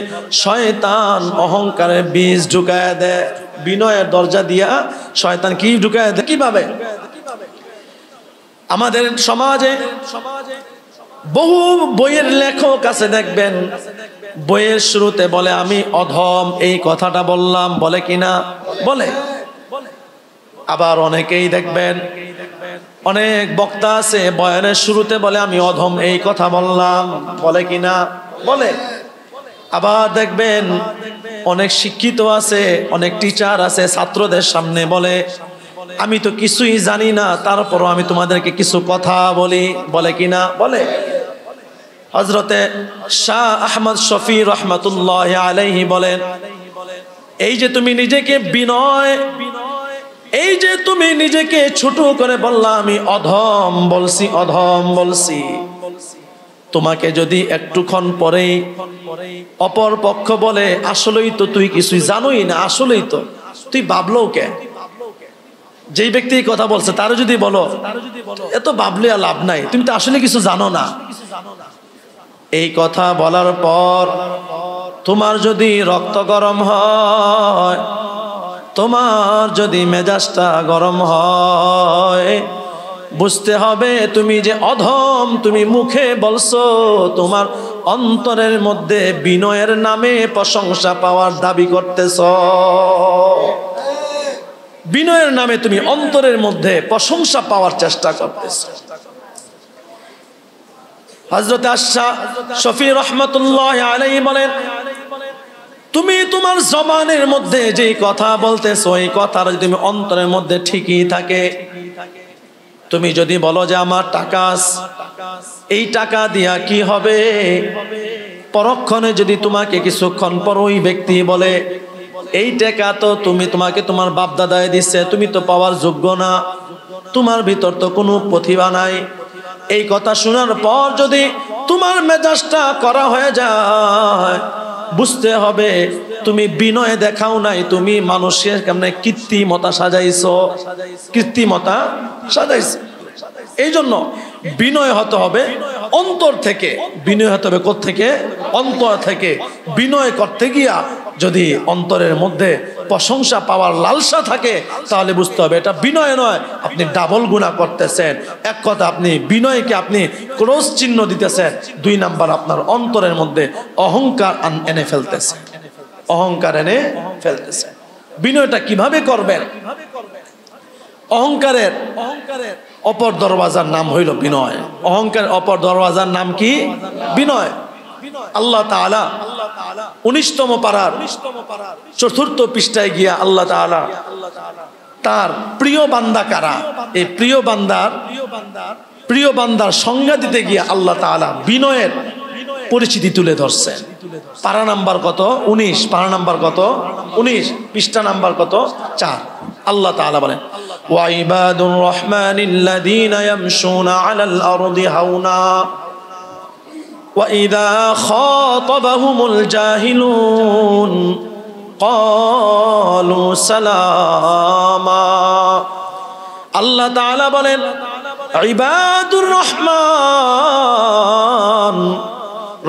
শয়তান অহংকারের বীজ ঢুকায় দেয়। বিনয়ের দরজা দিয়া শয়তান কি ঢুকায় দেয়? কিভাবে? আমাদের সমাজে বহু বইয়ের লেখক আছে, দেখবেন বইয়ের শুরুতে বলে আমি অধম, এই কথাটা বললাম, বলে কিনা? বলে। আবার অনেকেই দেখবেন, অনেক বক্তা আছে বয়ানের শুরুতে বলে আমি অধম, এই কথা বললাম, বলে কিনা? বলে। আবার দেখবেন অনেক শিক্ষিত আছে, অনেক টিচার আছে, ছাত্রদের সামনে বলে আমি তো কিছুই জানি না, তারপরও আমি তোমাদেরকে কিছু কথা বলি, বলে কিনা? বলে। হযরতে শাহ আহমদ শফি রহমাতুল্লাহ আলাইহি বলেন, এই যে তুমি নিজেকে বিনয়, এই যে তুমি নিজেকে ছোট করে বললা আমি অধম বলছি, অধম বলছি, তোমাকে যদি একটুক্ষণ পরেই অপর পক্ষ বলে আসলেই তো তুই কিছুই জানোই না, আসলেই তো তুই ভাবলো কে? যেই ব্যক্তি কথা বলছে তারও যদি বলো এত ভাবলে আর লাভ নাই, তুমি তো আসলে কিছু জানো না। এই কথা বলার পর তোমার যদি রক্ত গরম হয়, তোমার যদি মেজাজটা গরম হয়, বুঝতে হবে তুমি যে অধম, তুমি মুখে বলছো, তোমার অন্তরের মধ্যে বিনয়ের নামে প্রশংসা পাওয়ার দাবি করতেছ। বিনয়ের নামে তুমি অন্তরের মধ্যে প্রশংসা পাওয়ার চেষ্টা করতেছ। হযরত আশা শফি রহমাতুল্লাহ আলাইহি বলেন, তুমি তোমার জবানের মধ্যে যে কথা বলতেছো এই কথার যদি তুমি অন্তরের মধ্যে ঠিকই থাকে, তুমি যদি বলো যে আমার টাকা এই টাকা দিয়া কি হবে, পরক্ষণে যদি তোমাকে কিছুক্ষণ পর ওই ব্যক্তি বলে এই টাকা তো তোমাকে তোমার বাপ দাদায় দিচ্ছে, তুমি তো পাওয়ার যোগ্য না, তোমার ভিতর তো কোনো প্রতিভা নাই, এই কথা শোনার পর যদি তোমার মেজাজটা করা হয়ে যায়, বুঝতে হবে তুমি বিনয় দেখাও নাই, তুমি মানুষের কেমনে কৃত্রিমতা সাজাইছো, কৃত্রিমতা সাজাইছো। এই জন্য বিনয় হতে হবে অন্তর থেকে। বিনয় হতে হবে কোত্থেকে? অন্তর থেকে। বিনয় করতে গিয়া যদি অন্তরের মধ্যে প্রশংসা পাওয়ার লালসা থাকে, তাহলে বুঝতে হবে এটা বিনয় নয়, আপনি ডাবল গুনাহ করতেছেন। এক কথা, আপনি বিনয়কে আপনি ক্রস চিহ্ন দিতেছেন, দুই নাম্বার আপনার অন্তরের মধ্যে অহংকার এনে ফেলতেছে, অহংকার এনে ফেলতেছে। বিনয়টা কিভাবে করবেন? অহংকারের অপর দরওয়াজার নাম হইল বিনয়। অহংকার অপর দরওয়াজার নাম কি? বিনয়। আল্লাহ তাআলা 19তম পারার 4th পৃষ্ঠায় গিয়া আল্লাহ তাআলা তার প্রিয় বান্দা কারা, এই প্রিয় বান্দার সংজ্ঞা দিতে গিয়া আল্লাহ তাআলা বিনয়ের পরিচিতি তুলে ধরছেন। পারা নাম্বার কত? 19। পারা নাম্বার কত? 19। পৃষ্ঠা নাম্বার কত? 4। আল্লাহ তাআলা বলেন, ওয়া ইবাদুর রহমানিল্লাযীনা ইয়ামশুনা আলাল আরদি হাওনা ওয়া ইযা খাতাবাহুমুল জাহিলুন ক্বালু সালামা। আল্লাহ তাআলা বলেন, ইবাদুর রহমান,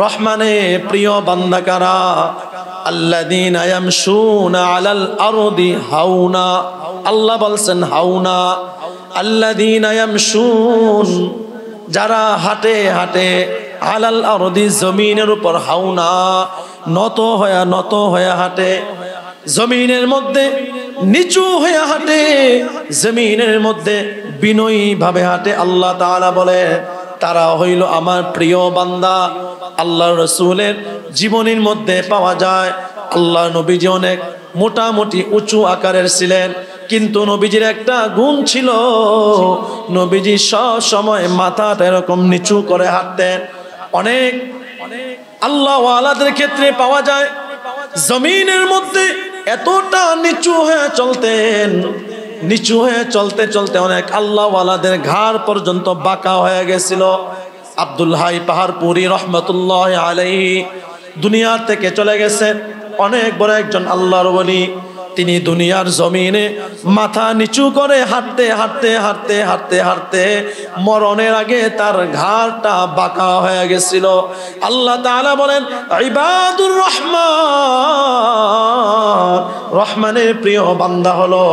রহমানের প্রিয় বান্দা কারা? আল্লাযীনা ইয়ামশুনা আলাল আরদি হাওনা। আল্লাহ বলছেন হাওনা। আল্লাযীনা ইয়ামশুন, যারা হাঁটে হাঁটে, আলাল আরদি, জমিনের উপর, হাওনা, নত হয়ে হাঁটে, জমিনের মধ্যে নিচু হয়ে হাঁটে, জমিনের মধ্যে বিনয়ী ভাবে হাঁটে। আল্লাহ তাআলা বলে তারা হইল আমার প্রিয় বান্দা। আল্লাহর রাসূলের জীবনীর মধ্যে পাওয়া যায় আল্লাহ নবীজি অনেক মোটামুটি উঁচু আকারের ছিলেন, কিন্তু নবীজির একটা গুণ ছিল, নবীজি সব সময় মাথাটা এরকম নিচু করে হাঁটতেন। অনেক আল্লাহ ওয়ালাদের ক্ষেত্রে পাওয়া যায় জমিনের মধ্যে এতটা নিচু হয়ে চলতেন, নিচু হয়ে চলতে চলতে অনেক আল্লাহ ওয়ালাদের ঘাড় পর্যন্ত বাঁকা হয়ে গেছিল। আব্দুল হাই পাহাড়পুরি রহমতুল্লাহ আলাইহি দুনিয়ার থেকে চলে গেছে, অনেক বড় একজন আল্লাহর ওলি। তিনি দুনিয়ার জমিনে মাথা নিচু করে হাঁটতে হাঁটতে হাঁটতে হাঁটতে হাঁটতে মরণের আগে তার ঘাড়টা বাঁকা হয়ে গেছিল। আল্লাহ তাআলা বলেন, ইবাদুর রহমান, রহমানের প্রিয় বান্দা হলো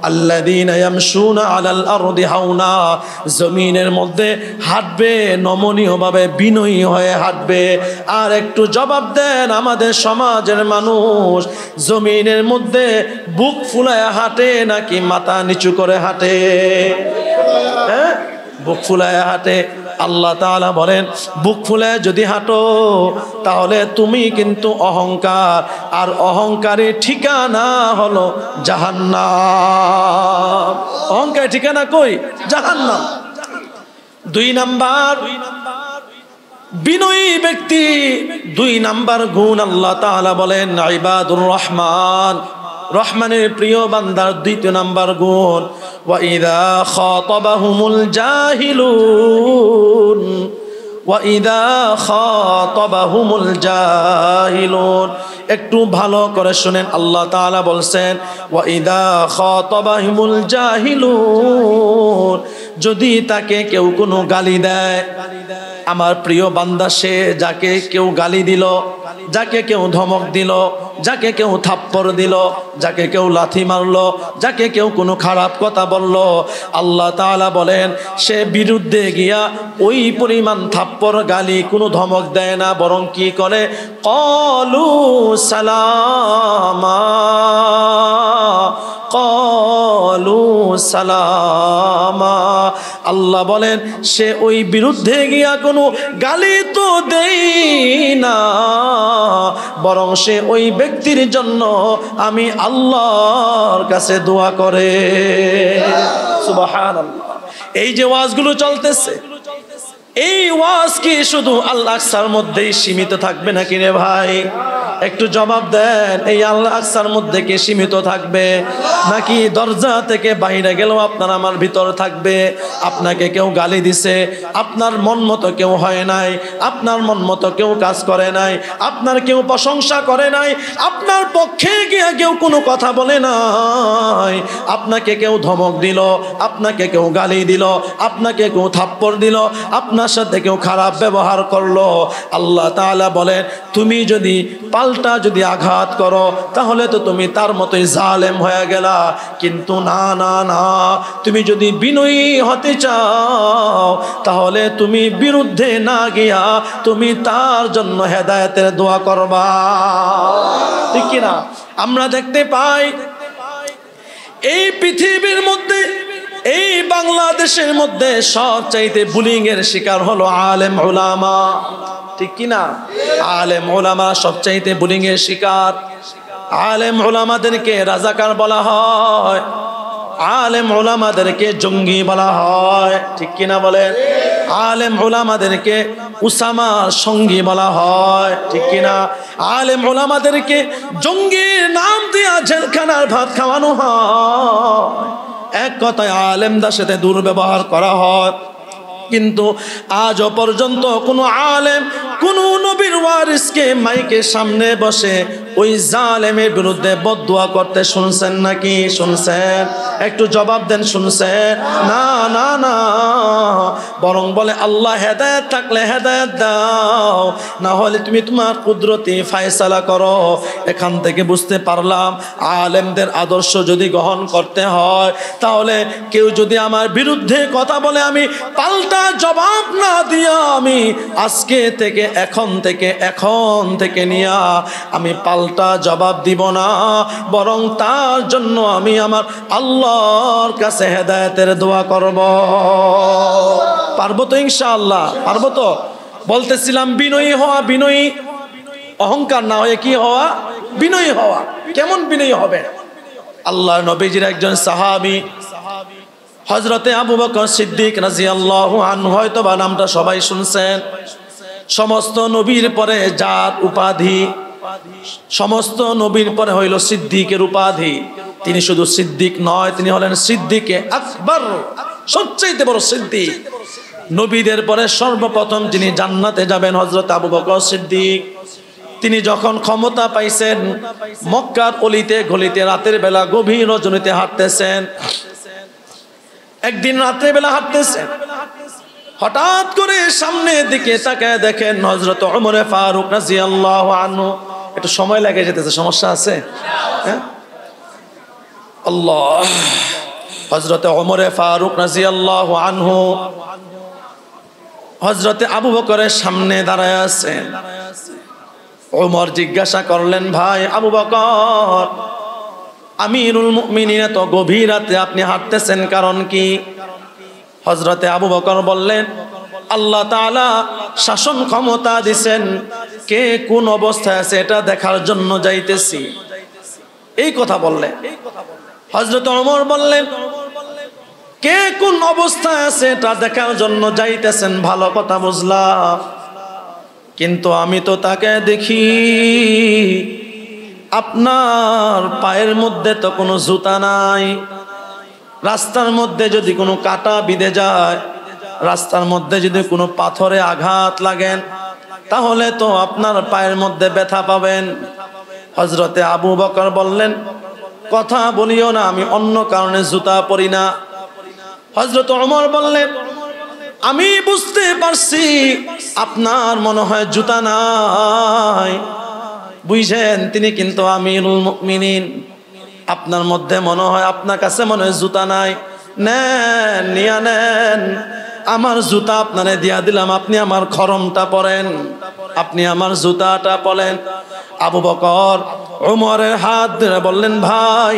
আল্লাযীনা ইয়ামশুনা আলাল আরদি হাওনা, জমিনের মধ্যে হাঁটবে নমনীয়ভাবে, বিনয়ী হয়ে হাঁটবে। আর একটু জবাব দেন, আমাদের সমাজের মানুষ জমিনের মধ্যে বুক ফুলায় হাঁটে নাকি মাথা নিচু করে হাঁটে? হ্যাঁ, বুক ফুলায় হাঁটে। আল্লাহ তাআলা বলেন, বুক ফুলায় যদি হাঁটো তাহলে তুমি কিন্তু অহংকার, আর অহংকারের ঠিকানা হলো জাহান্নাম। অহংকারের ঠিকানা কই? জাহান্নাম। 2 নাম্বার বিনয়ী ব্যক্তি, 2 নাম্বার গুণ আল্লাহ তাআলা বলেন ইবাদুর রহমান, রহমানের প্রিয় বান্দার 2 নাম্বার গুণ, ওয়া ইযা খাতাবাহুমুল জাহিলুন, ওয়া ইযা খাতাবাহুমুল জাহিলুন। একটু ভালো করে শুনেন, আল্লাহ তাআলা বলছেন ওয়া ইযা খাতাবাহুমুল জাহিলুন, যদি তাকে কেউ কোনো গালি দেয়, আমার প্রিয় বান্দা সে যাকে কেউ গালি দিল, যাকে কেউ ধমক দিল, যাকে কেউ থাপ্পড় দিল, যাকে কেউ লাথি মারলো, যাকে কেউ কোনো খারাপ কথা বলল, আল্লাহ তাআলা বলেন সে বিরুদ্ধে গিয়া ওই পরিমাণ থাপ্পড় গালি কোনো ধমক দেয় না, বরং কি করে? ক্বালু সালামা, ক্বালু সালামা। আল্লাহ বলেন সে ওই বিরুদ্ধে গিয়া কোনো গালি তো দেই না, বরং সে ওই ব্যক্তির জন্য আমি আল্লাহর কাছে দোয়া করে। সুবহানাল্লাহ। এই যে ওয়াজগুলো চলতেছে, এই ওয়াজ কি শুধু আল আকসার মধ্যেই সীমিত থাকবে নাকি রে ভাই? একটু জবাব দেন। এই আল আকসার মধ্যে কি সীমিত থাকবে, নাকি দরজা থেকে বাইরে গেলেও আপনার আমার ভিতর থাকবে? আপনাকে কেউ গালি দিছে, আপনার মন মতো কেউ হয় নাই, আপনার মন মতো কেউ কাজ করে নাই, আপনার কেউ প্রশংসা করে নাই, আপনার পক্ষে গিয়ে কেউ কোনো কথা বলে নাই, আপনাকে কেউ ধমক দিল, আপনাকে কেউ গালি দিল, আপনাকে কেউ থাপ্পড় দিল, আপনার সাথে কেউ খারাপ ব্যবহার করলো, আল্লাহ তাআলা বলেন তুমি যদি পাল্টা যদি আঘাত করো তাহলে তো তুমি তার মতোই জালেম হয়ে গেলা। কিন্তু না না না, তুমি যদি বিনয়ী হতে চাও তাহলে তুমি বিরুদ্ধে না গিয়া তুমি তার জন্য হেদায়েতের দোয়া করবা। ঠিক কি না? আমরা দেখতে পাই এই পৃথিবীর মধ্যে, এই বাংলাদেশের মধ্যে সবচাইতে বুলিং এর শিকার হলো আলেম উলামা। ঠিক কি না? আলেম উলামা সবচাইতে বুলিং এর শিকার। আলেম উলামাদেরকে রাজাকার বলা হয়, আলেম উলামাদেরকে জঙ্গি বলা হয়। ঠিক কি না বলেন? আলেম উলামাদেরকে উসামার সঙ্গী বলা হয়। ঠিক কি না? আলেম উলামাদেরকে জঙ্গির নাম দিয়া জেলখানার ভাত খাওয়ানো হয়। এক কথায় আলেমদের সাথে দুর্ব্যবহার করা হয়। কিন্তু আজও পর্যন্ত কোনো আলেম কোনো নবীর ওয়ারিসকে মাইকের সামনে বসে ওই জালেমের বিরুদ্ধে বদদুয়া করতে শুনছেন নাকি? শুনছেন? একটু জবাব দেন, শুনছেন? না না না, বরং বলে আল্লাহ হেদায়েত থাকলে হেদায়েত দাও, না হলে তুমি তোমার কুদরতি ফায়সালা করো। এখান থেকে বুঝতে পারলাম আলেমদের আদর্শ যদি গ্রহণ করতে হয় তাহলে কেউ যদি আমার বিরুদ্ধে কথা বলে আমি পাল্টা জবাব না দিয়া আমি আজকে থেকে এখন থেকে নিয়া আমি পাল্টা জবাব দিব না, বরং তার জন্য আমি আমার আল্লাহর কাছে হেদায়েতের দোয়া করব। পারবো তো ইনশাআল্লাহ? পারবো তো? বলতেছিলাম বিনয়ী হওয়া, বিনয়ী, অহংকার না হয়ে কি হওয়া? বিনয়ী হওয়া। কেমন বিনয়ী হবে? আল্লাহর নবীজির একজন সাহাবী হযরতে আবু বকর সিদ্দিক রাদিয়াল্লাহু আনহু, হয়তো বা নামটা সবাই শুনছেন। সমস্ত নবীর পরে যার উপাধি, সমস্ত নবীর পরে হইল সিদ্দিকের উপাধি, তিনি শুধু সিদ্দিক নয়, তিনি হলেন সিদ্দিকে আকবর, সবচেয়ে বড় সিদ্দিক। নবীদের পরে সর্বপ্রথম যিনি জান্নাতে যাবেন হযরত আবু বকর সিদ্দিক। তিনি যখন ক্ষমতা পাইছেন মক্কার অলিতে গলিতে রাতের বেলা গভীর রজনীতে হাঁটতেছেন। একদিন রাতের বেলা হাঁটতেছেন, হঠাৎ করে সামনের দিকে তাকায় দেখেন হযরত ওমর ফারুক রাদিয়াল্লাহু আনহু। একটু সময় লাগে যেতেছে, সমস্যা আছে? হ্যাঁ, আল্লাহ। হযরত ওমর ফারুক রাদিয়াল্লাহু আনহু হযরতে আবু বকরের সামনে দাঁড়ায় আছেন। ওমর জিজ্ঞাসা করলেন, ভাই আবু বকর, আমিরুল মুমিনিন, এত গভীর রাতে আপনি হাঁটতেছেন কারণ কি? হযরতে আবু বকর বললেন, আল্লাহ তাআলা শাসন ক্ষমতা দিবেন, কে কোন অবস্থায় আছে এটা দেখার জন্য যাইতেছি। এই কথা বললেন। হযরত ওমর বললেন, কে কোন অবস্থায় আছে এটা দেখার জন্য যাইতেছেন, ভালো কথা বুঝলাম, কিন্তু আমি তো তাকে দেখি আপনার পায়ের মধ্যে তো কোনো জুতা নাই। রাস্তার মধ্যে যদি কোনো কাঁটা বিঁধে যায়, রাস্তার মধ্যে যদি কোনো পাথরে আঘাত লাগেন তাহলে তো আপনার পায়ের মধ্যে ব্যথা পাবেন। হযরতে আবু বকর বললেন, কথা বলিও না, আমি অন্য কারণে জুতা পরি না। হযরত ওমর বললেন, আমি বুঝতে পারছি আপনার মনে হয় জুতা নাই। বুঝছেন, তিনি কিন্তু আমিরুল মুমিনিন, আপনার মধ্যে মনে হয়, আপনার কাছে মনে হয় জুতা নাই। নেন, নিয়া নেন, আমার জুতা আপনারে দিয়া দিলাম, আপনি আমার খরমটা পরেন, আপনি আমার জুতাটা পরেন। আবু বকর ওমরের হাত ধরে বললেন, ভাই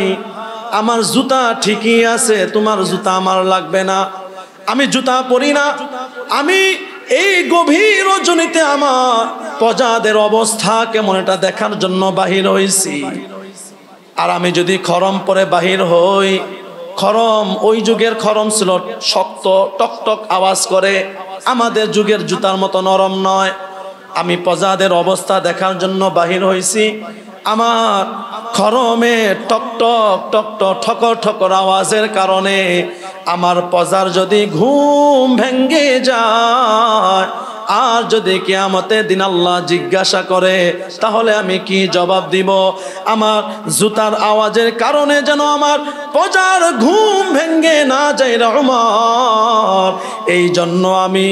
আমার জুতা ঠিকই আছে, তোমার জুতা আমার লাগবে না, আমি জুতা পরি না, আমি এই গভীর রজনীতে আমার প্রজাদের অবস্থা কেমন এটা দেখার জন্য বাহির হইছি। আর আমি যদি খরম পরে বাহির হই, খরম ওই যুগের খরম ছিল শক্ত, টকটক আওয়াজ করে, আমাদের যুগের জুতার মতো নরম নয়। আমি প্রজাদের অবস্থা দেখার জন্য বাহির হইছি, আমার খরমে টকটক টকটক ঠকর ঠকর আওয়াজের কারণে আমার প্রজার যদি ঘুম ভেঙ্গে যায়, আর যদি কিয়ামতের দিন আল্লাহ জিজ্ঞাসা করে, তাহলে আমি কি জবাব দিব? আমার জুতার আওয়াজের কারণে যেন আমার প্রজার ঘুম ভেঙ্গে না যায় রে ওমর, এই জন্য আমি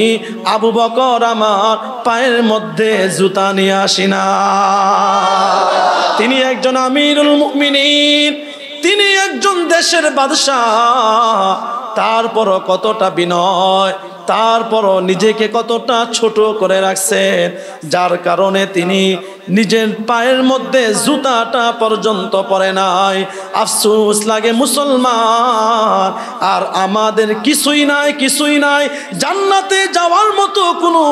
আবু বকর আমার পায়ের মধ্যে জুতা নিয়ে আসি না। তিনি একজন আমিরুল মুমিনিন, তিনি একজন দেশের বাদশাহ, তারপরও কতটা বিনয়, তারপরও নিজেকে কতটা ছোট করে রাখছেন, যার কারণে তিনি নিজের পায়ের মধ্যে জুতাটা পর্যন্ত পরে নাই। আফসোস লাগে মুসলমান, আর আমাদের কিছুই নাই, কিছুই নাই, জান্নাতে যাওয়ার মতো কোনো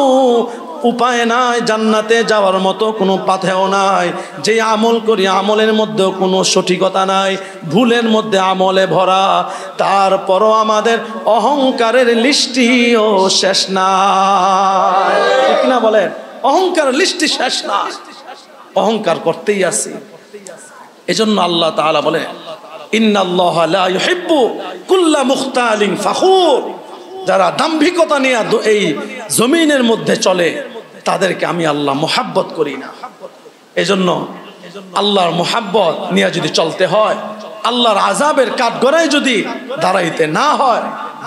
উপায় নাই, জান্নাতে যাওয়ার মতো কোনো পাথেও নাই। যে আমল করি আমলের মধ্যেও কোনো সঠিকতা নাই, ভুলের মধ্যে আমলে ভরা, তারপরও আমাদের অহংকারের লিস্টিও শেষ নাই। ঠিক না বলেন? অহংকারের লিস্টি শেষ না, অহংকার করতেই আছি। এজন্য আল্লাহ তাআলা বলে, ইন্নাল্লাহা লা ইউহিব্বু কুল্লা মুখতালিন ফাখুর, যারা দাম্ভিকতা নিয়ে এই জমিনের মধ্যে চলে তাদেরকে আমি আল্লাহ মোহাব্বত করি না। এজন্য আল্লাহর মোহাব্বত নিয়ে যদি চলতে হয়, আল্লাহর আযাবের কাঠগড়ায় যদি দাঁড়াইতে না হয়,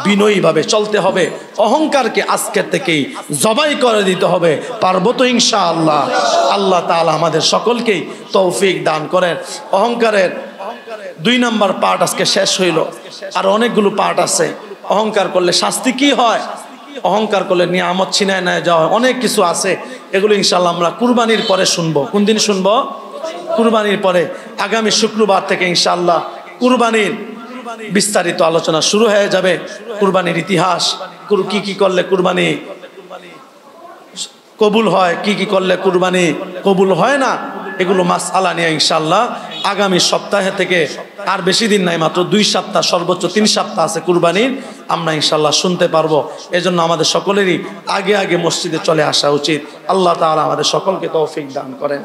বিনয়ী ভাবে চলতে হবে। অহংকারকে আজকের থেকেই জবাই করে দিতে হবে। পারবো তো ইনশাআল্লাহ? আল্লাহ তাআলা আমাদের সকলকেই তৌফিক দান করেন। অহংকারের 2 নম্বর পার্ট আজকে শেষ হইল, আর অনেকগুলো পার্ট আছে। অহংকার করলে শাস্তি কি হয়, অহংকার করলে নিয়ামত ছিনায় নেয় যাওয়া হয়, অনেক কিছু আছে। এগুলো ইনশাআল্লাহ আমরা কুরবানির পরে শুনবো। কোন দিন শুনবো? কুরবানির পরে। আগামী শুক্রবার থেকে ইনশাআল্লাহ কুরবানির বিস্তারিত আলোচনা শুরু হয়ে যাবে। কুরবানির ইতিহাস, কি কি করলে কুরবানি কবুল হয়, কি কি করলে কুরবানি কবুল হয় না, এগুলো মাসআলা নিয়ে ইনশাআল্লাহ আগামী সপ্তাহে থেকে, আর বেশি দিন নাই, মাত্র 2 সপ্তাহ, সর্বোচ্চ 3 সপ্তাহ আছে কুরবানির, আমরা ইনশাআল্লাহ শুনতে পারবো। এজন্য আমাদের সকলেরই আগে আগে মসজিদে চলে আসা উচিত। আল্লাহ তাআলা আমাদের সকলকে তৌফিক দান করেন।